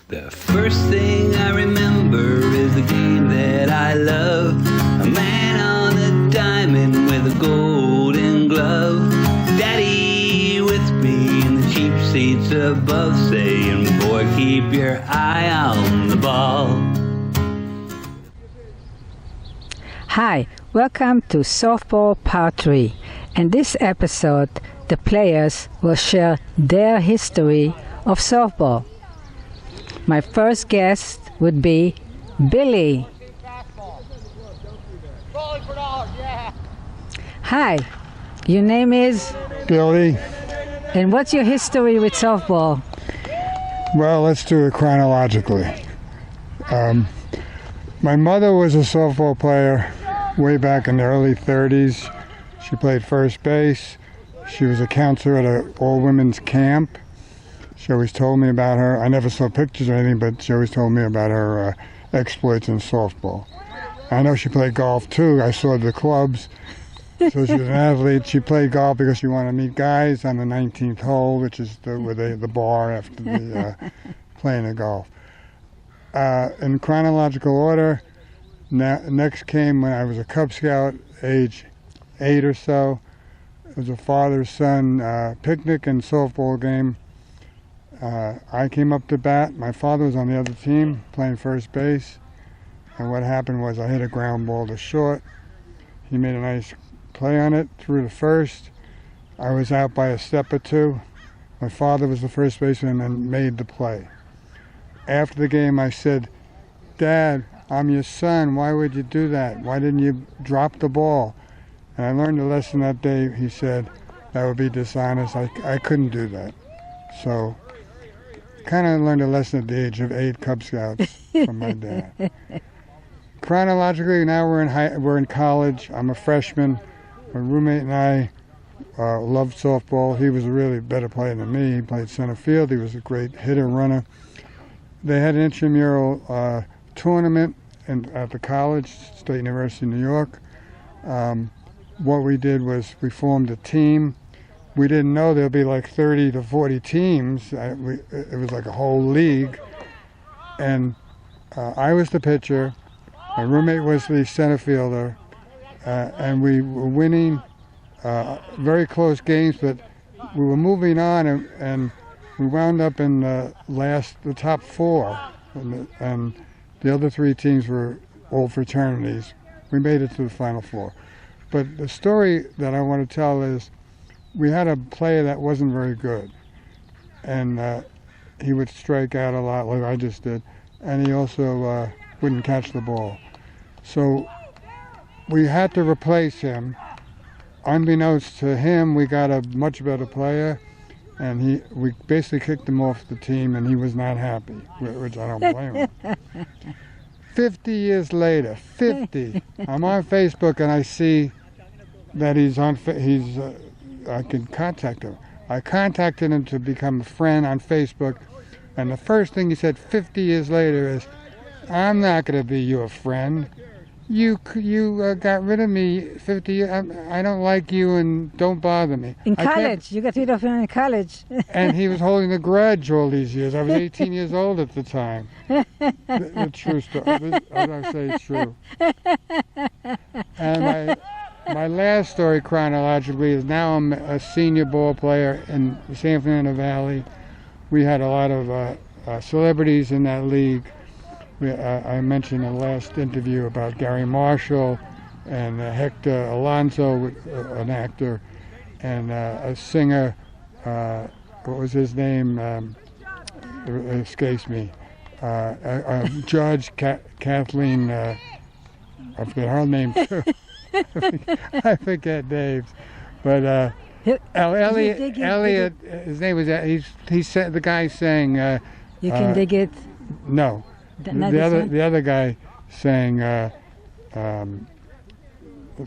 The first thing I remember is the game that I love. A man on the diamond with a golden glove. Daddy with me in the cheap seats above, saying, boy, keep your eye on the ball. Hi, welcome to Softball Part 3. In this episode, the players will share their history of softball. My first guest would be Billy. Hi, your name is? Billy. And what's your history with softball? Well, let's do it chronologically. My mother was a softball player way back in the early 30s. She played first base. She was a counselor at an all-women's camp. She always told me about her. I never saw pictures or anything, but she always told me about her exploits in softball. I know she played golf too. I saw the clubs. So she was an athlete. She played golf because she wanted to meet guys on the 19th hole, which is the bar after the playing of golf. In chronological order, next came when I was a Cub Scout, age 8 or so. It was a father-son picnic and softball game. I came up to bat. My father was on the other team playing first base. And what happened was I hit a ground ball to short. He made a nice play on it, threw to first. I was out by a step or two. My father was the first baseman and made the play. After the game, I said, Dad, I'm your son. Why would you do that? Why didn't you drop the ball? And I learned a lesson that day. He said, that would be dishonest. I couldn't do that. So kind of learned a lesson at the age of 8 Cub Scouts from my dad. Chronologically, now we're in college. I'm a freshman. My roommate and I loved softball. He was a really better player than me. He played center field. He was a great hitter, runner. They had an intramural tournament at the college, State University of New York. What we did was we formed a team. We didn't know there'd be like 30 to 40 teams. It was like a whole league. And I was the pitcher. My roommate was the center fielder. And we were winning very close games, but we were moving on, and we wound up in the top 4. And the other 3 teams were all fraternities. We made it to the Final 4. But the story that I want to tell is we had a player that wasn't very good. And he would strike out a lot, like I just did. And he also wouldn't catch the ball. So we had to replace him. Unbeknownst to him, we got a much better player. And we basically kicked him off the team, and he was not happy, which I don't blame him. 50 years later, 50, I'm on Facebook and I see that I can contact him. I contacted him to become a friend on Facebook, and the first thing he said 50 years later is, I'm not going to be your friend. You got rid of me 50 years. I don't like you and don't bother me. In college. You got rid of him in college. And he was holding a grudge all these years. I was 18 years old at the time. The true story. As I say, it's true. And my last story chronologically is now I'm a senior ball player in the San Fernando Valley. We had a lot of celebrities in that league. I mentioned in the last interview about Gary Marshall and Hector Alonso, an actor, and a singer. What was his name? It escapes me. Judge Kathleen. I forget her name too. I forget names, but Elliot. His name was. He said the guy sang. You can dig it. No. The other guy sang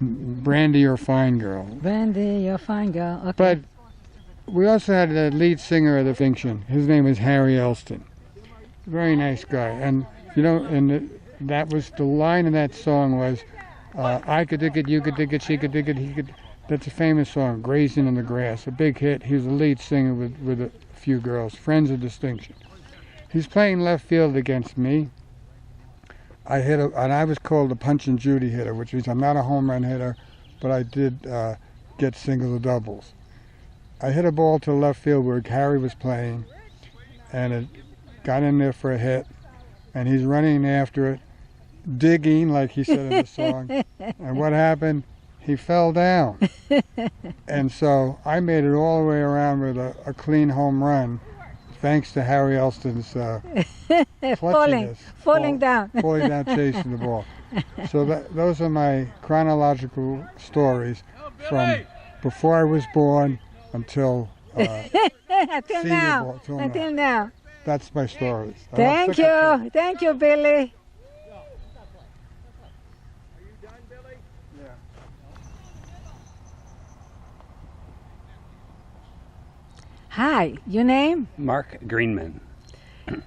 Brandy, You're a Fine Girl. Brandy, You're a Fine Girl, okay. But we also had the lead singer of the Finction. His name was Harry Elston. Very nice guy. And, that was the line in that song was, I could dig it, you could dig it, she could dig it, he could. That's a famous song, Grazing in the Grass, a big hit. He was the lead singer with a few girls, Friends of Distinction. He's playing left field against me. And I was called a punch and Judy hitter, which means I'm not a home run hitter, but I did get singles or doubles. I hit a ball to left field where Harry was playing, and it got in there for a hit, and he's running after it, digging, like he said in the song. And what happened? He fell down. And so I made it all the way around with a clean home run, thanks to Harry Elston's falling down. Falling down chasing the ball. So those are my chronological stories from before I was born until until now. That's my stories. Thank you, Billy. Hi, your name? Mark Greenman.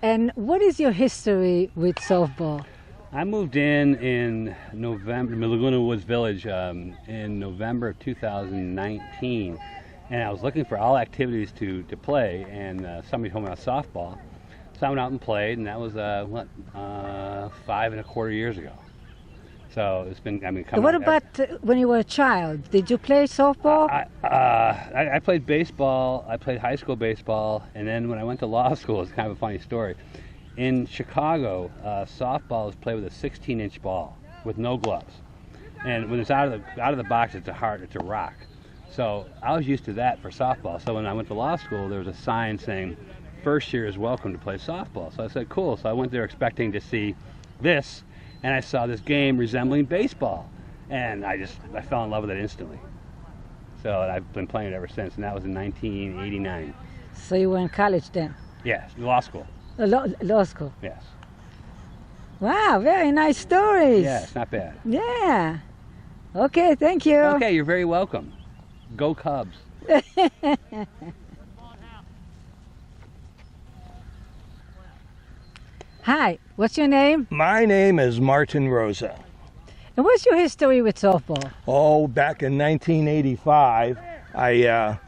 And what is your history with softball? I moved in November, Laguna Woods Village, in November of 2019, and I was looking for all activities to play, and somebody told me about softball, so I went out and played, and that was 5.25 years ago. So it's been, coming. What about when you were a child? Did you play softball? I played baseball. I played high school baseball, and then when I went to law school, it's kind of a funny story. In Chicago, softball is played with a 16-inch ball with no gloves, and when it's out of the box, it's a rock. So I was used to that for softball. So when I went to law school, there was a sign saying, "First year is welcome to play softball." So I said, "Cool." So I went there expecting to see this. And I saw this game resembling baseball, and I fell in love with it instantly. So I've been playing it ever since, and that was in 1989. So you were in college then? Yes, law school. Law school? Yes. Wow, very nice stories. Yes, not bad. Yeah. Okay, thank you. Okay, you're very welcome. Go Cubs. Hi, what's your name? My name is Martin Rosa. And what's your history with softball? Oh, back in 1985, I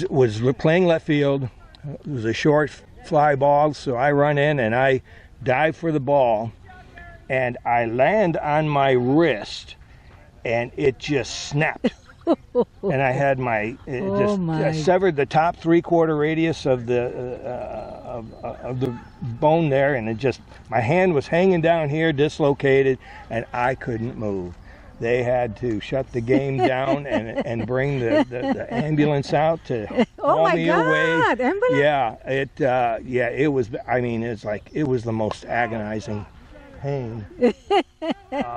was playing left field. It was a short fly ball, so I run in and I dive for the ball, and I land on my wrist, and it just snapped. And I had I severed the top 3/4 radius of the bone there, and my hand was hanging down here, dislocated, and I couldn't move. They had to shut the game down and bring the ambulance out to haul me away. Ambulance? Yeah, it was. I mean, it was the most agonizing pain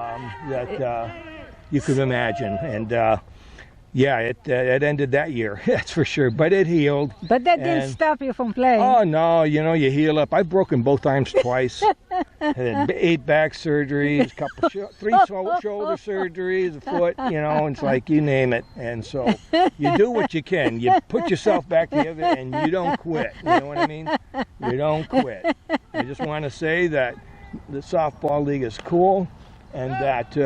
that you could imagine, and. Yeah, it ended that year, that's for sure. But it healed. But that didn't stop you from playing. Oh, no, you heal up. I've broken both arms twice. Had 8 back surgeries, 3 shoulder surgeries, a foot, and it's like you name it. And so you do what you can. You put yourself back together and you don't quit. You know what I mean? You don't quit. I just want to say that the softball league is cool, and that...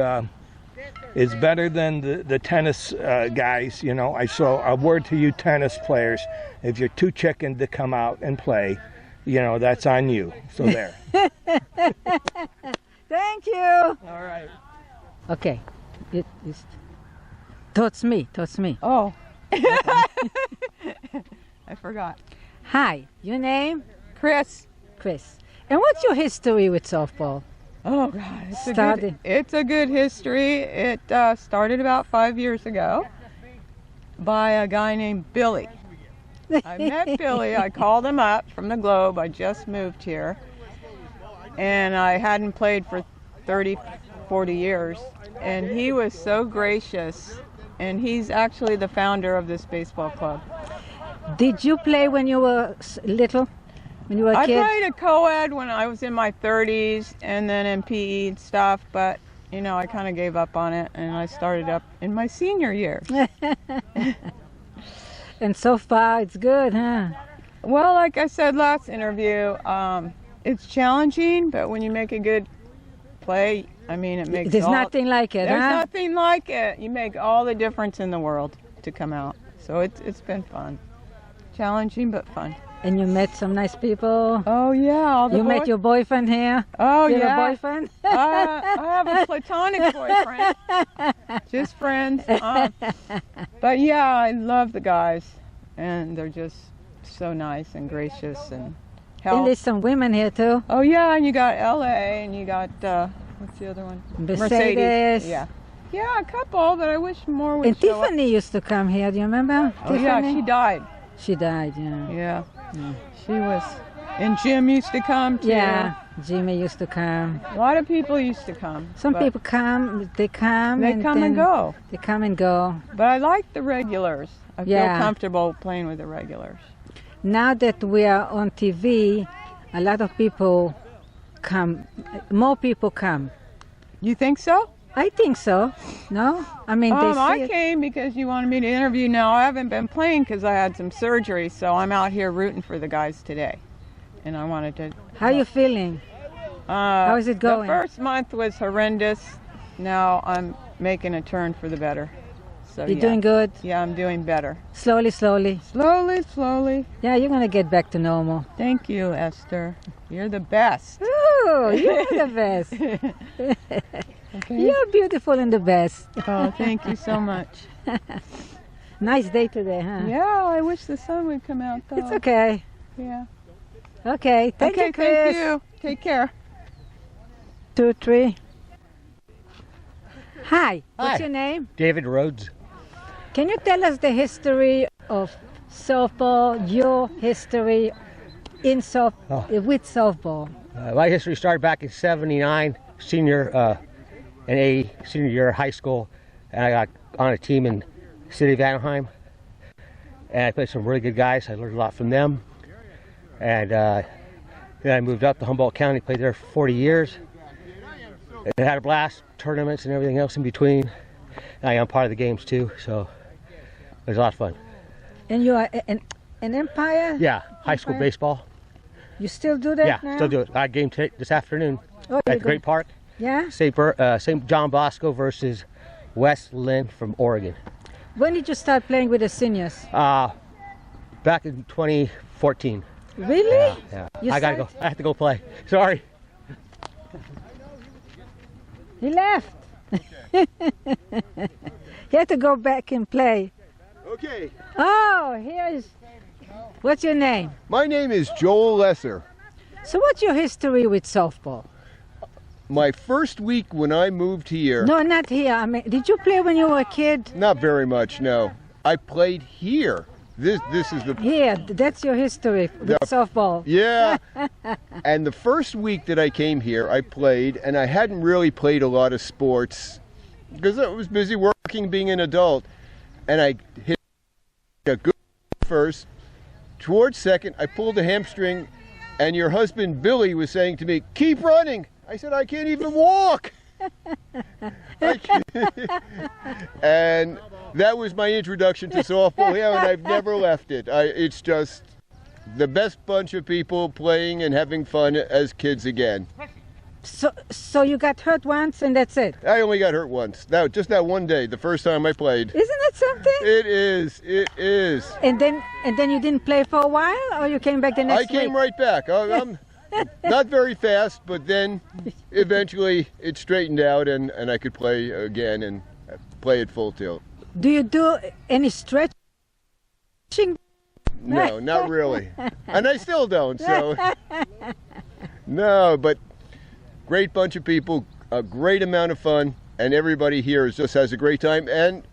it's better than the tennis guys, So a word to you tennis players, if you're too chicken to come out and play, that's on you. So there. Thank you. All right. Okay. Towards me. Oh. I forgot. Hi, your name? Chris. And what's your history with softball? Oh God, it's a good history. It started about 5 years ago by a guy named Billy. I met Billy. I called him up from the Globe. I just moved here, and I hadn't played for 30, 40 years. And he was so gracious, and he's actually the founder of this baseball club. Did you play when you were little? When you were a kid? I played a co-ed when I was in my 30s, and then in PE and stuff, but I kind of gave up on it, and I started up in my senior years. And so far it's good, huh? Well, like I said last interview, it's challenging, but when you make a good play, it makes There's nothing like it, There's nothing like it. You make all the difference in the world to come out. So it's been fun. challenging but fun. And you met some nice people. Oh yeah, all the You met your boyfriend here. Oh You have yeah. a boyfriend? I have a platonic boyfriend. Just friends. But yeah, I love the guys, and they're just so nice and gracious and And there's some women here too. Oh yeah, and you got LA, and you got what's the other one? Mercedes. Yeah. Yeah, a couple, but I wish more would And show up. Tiffany used to come here. Do you remember? Oh yeah, Tiffany? she died. She died, yeah. Yeah. She was, and Jim used to come too. Yeah, Jimmy used to come. A lot of people used to come. Some but people come, they come. They and come and then go. They come and go. But I like the regulars. I Yeah. feel comfortable playing with the regulars. Now that we are on TV, a lot of people come. More people come. You think so? I think so. No? I mean, they see I it. came because you wanted me to interview. Now I haven't been playing because I had some surgery, so I'm out here rooting for the guys today. And I wanted to. How you feeling? How is it going? The first month was horrendous. Now I'm making a turn for the better. So You're yeah. doing good? Yeah, I'm doing better. Slowly, slowly. Slowly, slowly. Yeah, you're going to get back to normal. Thank you, Esther. You're the best. Ooh, you're the best. Okay. You're beautiful and the best. Oh, thank you so much. Nice day today, huh? Yeah, I wish the sun would come out though. It's okay. Yeah. Okay, thank Okay, you, Chris. thank you. Take care. 2, 3. Hi, what's Hi. your name? David Rhodes. Can you tell us the history of softball, your history in with softball? My history started back in '79, senior year of high school, and I got on a team in the city of Anaheim. And I played some really good guys. I learned a lot from them. And then I moved up to Humboldt County, played there for 40 years. And had a blast, tournaments and everything else in between. And I am part of the games too, so it was a lot of fun. And you are an Empire? Yeah, high school Empire? baseball. You still do that Yeah, now? still do it. I had a game this afternoon Oh, at you the go- Great Park. Yeah? St. John Bosco versus West Lynn from Oregon. When did you start playing with the seniors? Back in 2014. Really? Yeah. You I gotta go. started- I have to go play. Sorry. He left. He had to go back and play. Okay, Oh, here's... What's your name? my name is Joel Lesser. So what's your history with softball? My first week when I moved here, No, not here. I mean, did you play when you were a kid? not very much, no. I played here. This is the, Here, that's your history with The- softball. yeah. And the first week that I came here, I played, and I hadn't really played a lot of sports because I was busy working, being an adult. And I hit a good first. Towards second, I pulled a hamstring, and your husband Billy was saying to me, "Keep running." I said, "I can't even walk." And that was my introduction to softball here, and I've never left it. It's just the best bunch of people playing and having fun as kids again. So you got hurt once and that's it? I only got hurt once. Just that one day, the first time I played. Isn't that something? It is. And then you didn't play for a while, or you came back the next I came week? right back. I'm not very fast, but then eventually it straightened out and I could play again and play at full tilt. Do you do any stretching? No, not really. And I still don't, so. No, but great bunch of people, a great amount of fun, and everybody here just has a great time. And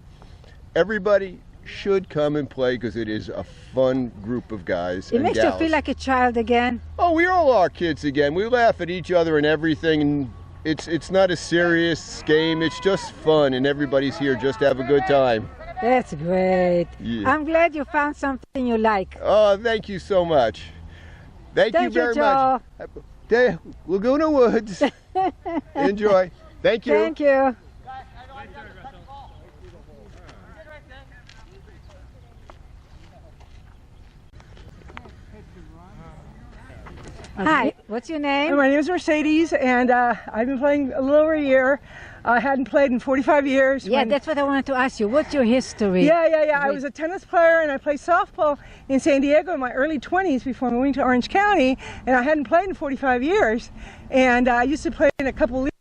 everybody should come and play because it is a fun group of guys It and makes gals. you feel like a child again. Oh, we all are kids again. We laugh at each other and everything, and it's not a serious game. It's just fun, and everybody's here just to have a good time. That's great. Yeah. I'm glad you found something you like. Oh, thank you so much. Thank you very much. Laguna Woods. Enjoy. Thank you. Thank you. Hi, what's your name? My name is Mercedes, and I've been playing a little over a year. I hadn't played in 45 years. Yeah, that's what I wanted to ask you. What's your history? Yeah. I was a tennis player, and I played softball in San Diego in my early 20s before moving to Orange County, and I hadn't played in 45 years. And I used to play in a couple leagues,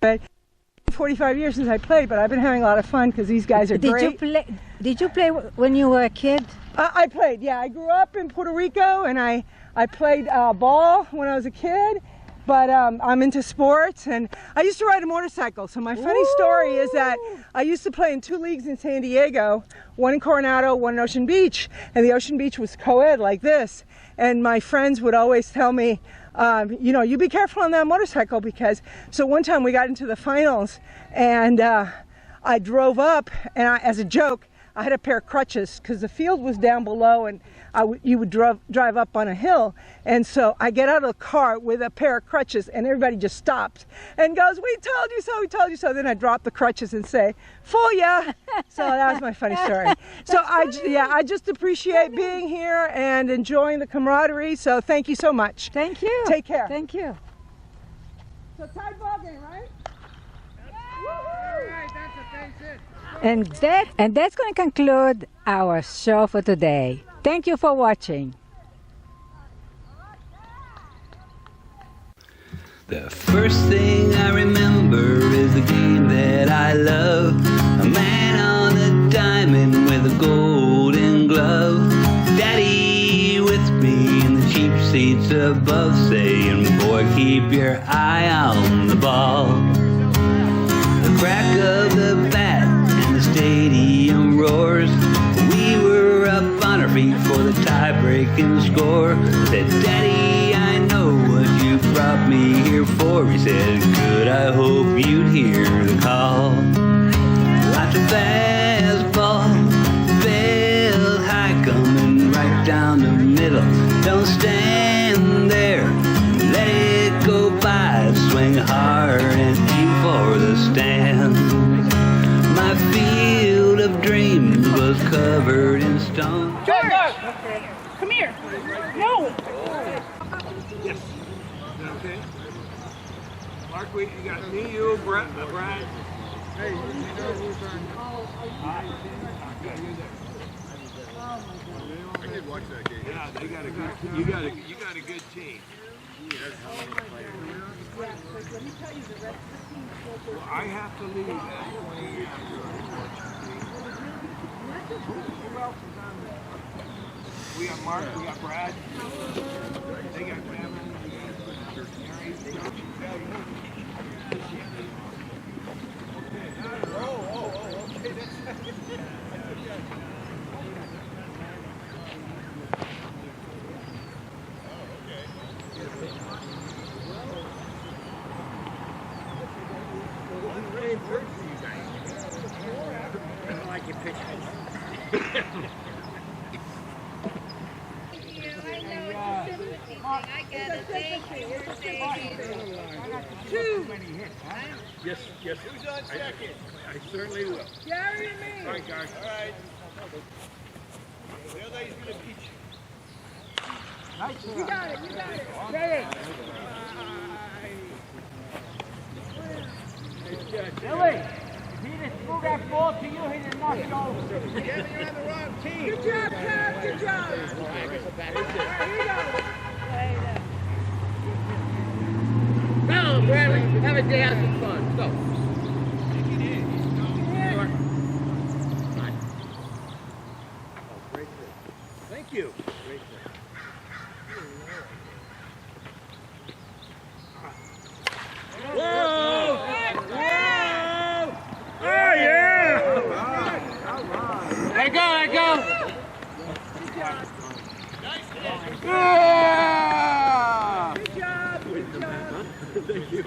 but 45 years since I played, but I've been having a lot of fun because these guys are great. Did you play when you were a kid? I played, yeah. I grew up in Puerto Rico, and I played ball when I was a kid, but I'm into sports, and I used to ride a motorcycle. So my funny story is that I used to play in 2 leagues in San Diego, one in Coronado, one in Ocean Beach, and the Ocean Beach was co-ed like this. And my friends would always tell me, you know, you be careful on that motorcycle, because, so one time we got into the finals, and I drove up, and as a joke, I had a pair of crutches because the field was down below, and you would drive up on a hill. And so I get out of the car with a pair of crutches, and everybody just stops and goes, "We told you so, we told you so." Then I drop the crutches and say, "Fool ya." So that was my funny story. So I just appreciate being here and enjoying the camaraderie. So thank you so much. Thank you. Take care. Thank you. So tied ball game, right? And that's going to conclude our show for today. Thank you for watching. The first thing I remember is the game that I love. A man on a diamond with a golden glove. Daddy with me in the cheap seats above, saying, "Boy, keep your eye on the ball." The crack of the bat and the stadium roars. We were up on our feet for the tie-breaking score. Said, "Daddy, I know what you brought me here for." He said, "Good, I hope you'd hear the call." Like a fastball, felt high coming right down the middle. Don't stand there, let it go by. Swing hard and aim for the stand. My field of dreams was covered in stone. George! Come here. No! Yes. Okay. Mark, you got me, you, Brian. Hey, you know who's on. I did watch that game. Yeah, they got a good. You got a good team. Well, I have to leave at 20 after, unfortunately. Who else is on there? We got Mark, we got Brad. They got Kevin. Yes. Who's on second? I certainly will. Gary and me. All right, guys. All right. The other guy's going to beat you. You got it. Ready? Billy, if he just threw that ball to you, he'd have knocked you over. Yeah, but you're on the wrong team. Good job, Kev. Good job. Here you go. Go, Bradley. Have a day out some fun. Go. Thank you. Whoa! Whoa! Oh, yeah! There you go, there you go. Yeah! Good job. Thank you.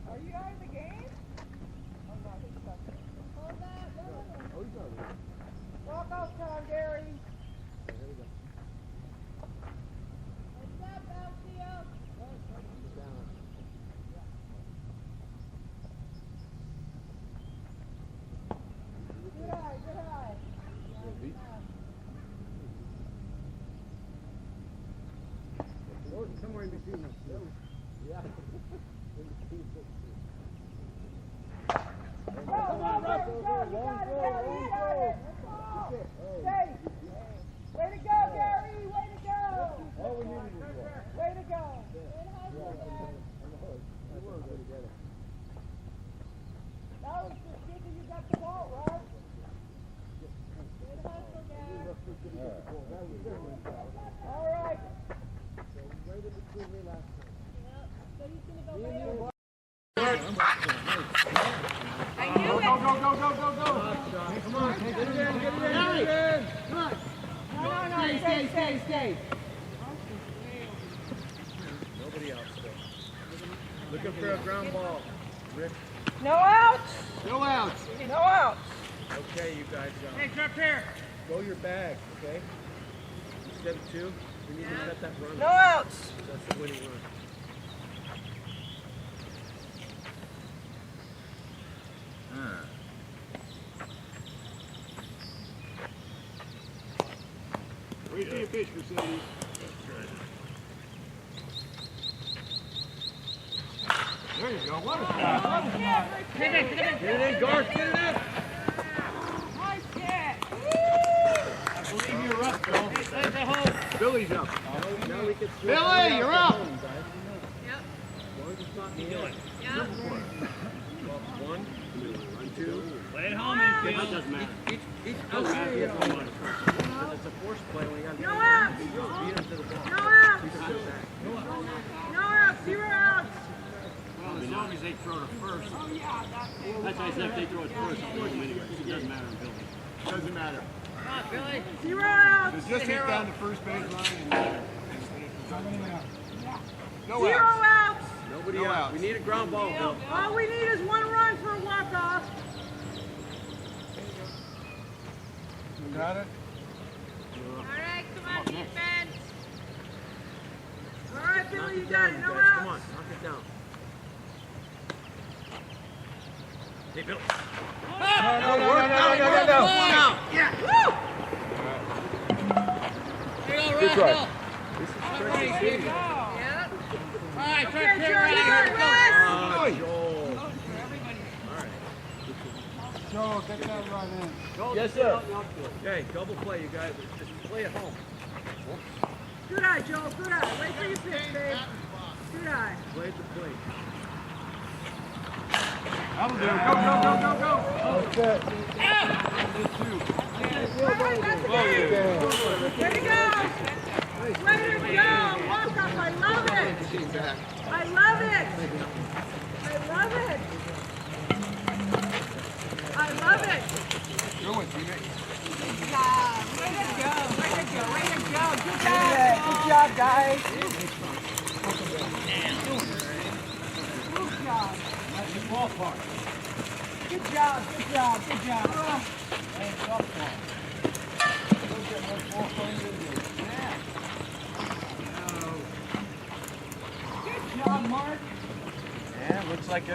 Are you out of the game? Walk off time, Gary. Or somewhere in between them. Yeah. Way to go, Gary! Way to go! Way to go! That was just good that you got the ball, right? Good hustle, guys. All right. Right in between me last time. Yep. So he's going to go right over. I knew it. Go. Hey, come on, take it in. Come on. No. Stay. Nobody else still. Looking for a ground ball. Rick. No outs. No outs. No outs. Okay, you guys. Hey, up here. Go your bag, okay? Instead of two, we need to set that run. No outs. That's the winning run. Wait for your pitch, Mercedes. There you go. What a shot. Get it in, Garth. Get it in. Nice hit. I believe you're up, Bill. Billy's up. Now we can Billy, you're up. Yep. What are you doing? Yep. One, two. Play it home and field. It doesn't matter. Each coach has to get one. It's a force play when you got to No outs. beat him to the ball. No outs. He's a good back. No outs. 0 outs. Well, as long as they throw it first. That's why I said if they throw it first, I'll throw them anyway. It doesn't matter in building. Doesn't matter. Come on, Billy. 0 outs. So just hit down the first base line and no 0 outs. outs. Nobody out. We need a ground ball, Bill. All we need is 1 run for a walk-off. You got it? All right, come on, defense. All right, Billy, you got it. No Come outs. on, knock it down. Hey, Bill. No. Yeah. Woo! There you go, Good try. Russell. This is All Tracy's right, baby. All right, try to Okay, clear Joe, out you of got here. it, Go. Russ. Joe, get that run in. Yes, sir. Okay, double play, you guys. Just play at home. Good eye, Joel. Good eye. Wait for your pitch, babe. Good eye. Play at the plate. That'll do. Go. Okay. All right, that's the game. Way to go. Way to go. Walk up. I love it. I love it. Good one, teammate. Good job, guys. Good job. That's the ballpark. Good job. Hey, softball. Look at what ball playing is. Good job, Mark. Yeah, looks like every